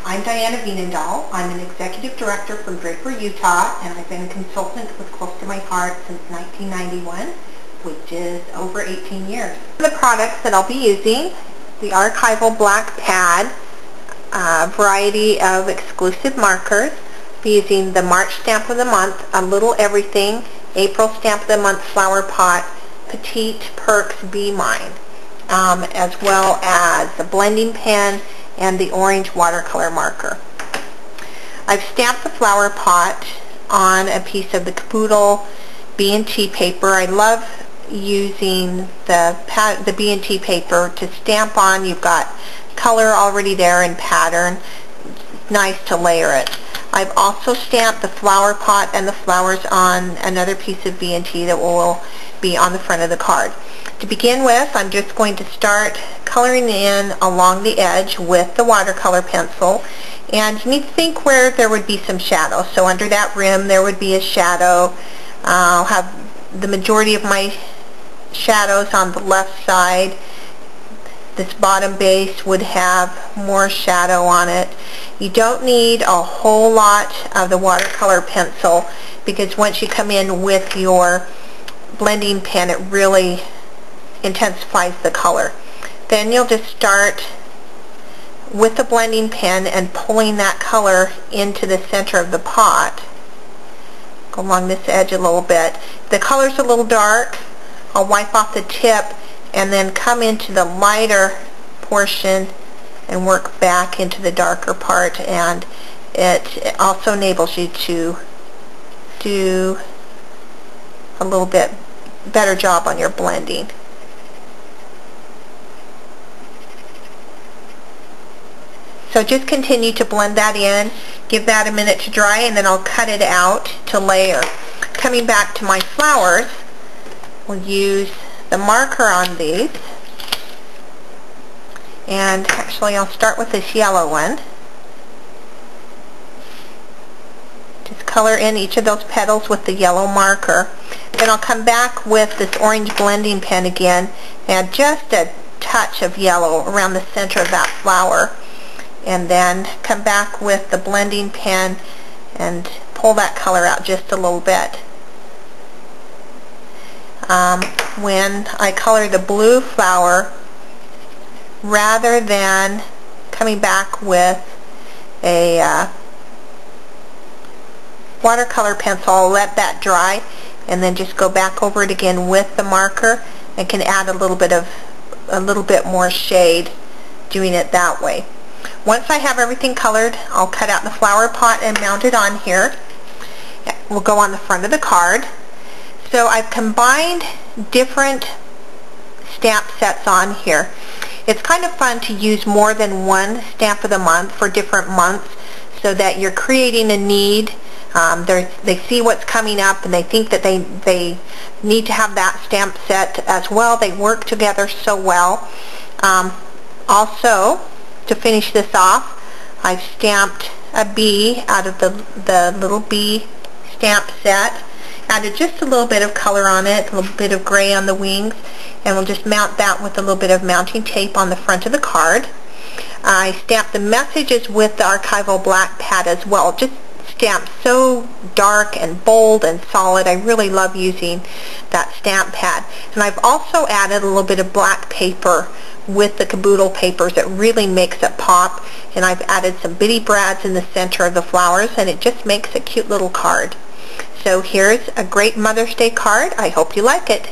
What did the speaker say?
I'm Diana Vienendahl. I'm an executive director from Draper, Utah, and I've been a consultant with Close to My Heart since 1991, which is over 18 years. The products that I'll be using, the archival black pad, a variety of exclusive markers, be using the March stamp of the month, a little everything, April stamp of the month flower pot, Petite Perks Be Mine, as well as the blending pen and the orange watercolor marker. I've stamped the flower pot on a piece of the Caboodle B&T paper. I love using the B&T paper to stamp on. You've got color already there in pattern. It's nice to layer it. I've also stamped the flower pot and the flowers on another piece of B&T that will be on the front of the card. To begin with, I'm just going to start coloring in along the edge with the watercolor pencil, and you need to think where there would be some shadow. So under that rim there would be a shadow. I'll have the majority of my shadows on the left side. This bottom base would have more shadow on it. You don't need a whole lot of the watercolor pencil, because once you come in with your blending pen it really intensifies the color. Then you'll just start with the blending pen and pulling that color into the center of the pot. Go along this edge a little bit. If the color's a little dark, I'll wipe off the tip and then come into the lighter portion and work back into the darker part, and it also enables you to do a little bit better job on your blending. So just continue to blend that in, give that a minute to dry, and then I'll cut it out to layer. Coming back to my flowers, we'll use the marker on these, and actually I'll start with this yellow one. Just color in each of those petals with the yellow marker. Then I'll come back with this orange blending pen again, and just a touch of yellow around the center of that flower, and then come back with the blending pen and pull that color out just a little bit. When I color the blue flower, rather than coming back with a watercolor pencil, I'll let that dry and then just go back over it again with the marker, and can add a little bit more shade doing it that way. Once I have everything colored, I'll cut out the flower pot and mount it on here. We'll go on the front of the card. So I've combined different stamp sets on here. It's kind of fun to use more than one stamp of the month for different months, so that you're creating a need. They see what's coming up and they think that they need to have that stamp set as well. They work together so well. Also, to finish this off, I've stamped a bee out of the little bee stamp set. Added just a little bit of color on it, a little bit of gray on the wings, and we'll just mount that with a little bit of mounting tape on the front of the card. I stamped the messages with the archival black pad as well. Just stamped so dark and bold and solid. I really love using that stamp pad. And I've also added a little bit of black paper with the Caboodle papers. It really makes it pop, and I've added some bitty brads in the center of the flowers, and it just makes a cute little card. So here's a great Mother's Day card. I hope you like it.